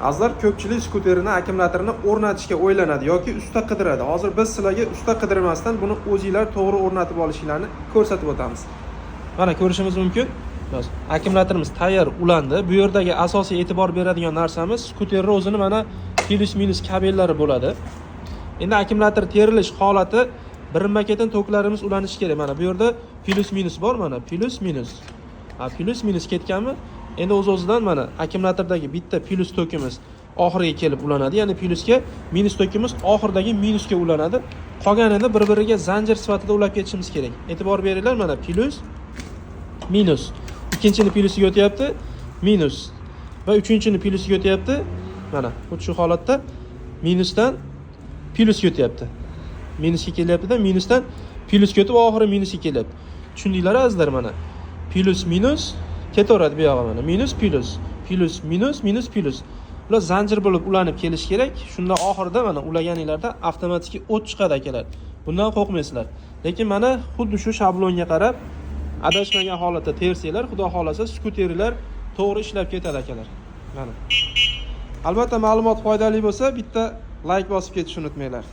Azlar ko'pchilik skuterini akkumulyatorini o'rnatishga o'ylanadi yoki usta qidiradi. Hozir biz sizlarga usta qidirmasdan buni o'zingizlar to'g'ri o'rnatib olishinglarni ko'rsatib o'tamiz. Mana ko'rishingiz mumkin. Akkumulyatorimiz tayyor ulandi. Bu yerdagi asosiy e'tibor beradigan narsamiz skuterning o'zini mana plus minus kabellari bo'ladi. Endi akkumulyator terilish holati birinma-ketin toklarimiz ulanishi kerak. Mana bu yerda plus minus bor, mana plus minus. Plus minus ketganmi? Endi o'z-o'zidan mana akkumulyatordagi bitta plus tokimiz oxiriga kelib ulanadi. Ya'ni plusga, minus tokimiz oxirdagi minusga ulanadi. Qolganini bir-biriga zanjir sifatida ulab ketishimiz kerak. E'tibor beringlar, mana plus minus. Ikkinchini plusiga o'tyapti, minus. Va uchinchini plusiga o'tyapti. Mana xuddi shu holatda minusdan plusga o'tyapti. Minusga kelyapti-da, minusdan plusga o'tib oxiri minusga kelyapti. Tushundinglar azizlar mana. Plus minus ketaveradi bu yoqqa mana. Minus plus, plus minus, minus plus. Ular zanjir bo'lib ulanib kelish kerak. Shunda oxirida mana ulaganinglarda avtomatik o't chiqadi akalar. Bundan qo'rqmaysizlar. Lekin mana xuddi shu shablonga qarab adashmagan holatda tersanglar, xudo xolasa skuterlar to'g'ri ishlab ketadi akalar. Mana. Albatta ma'lumot foydali bo'lsa, bitta like bosib ketishni unutmanglar.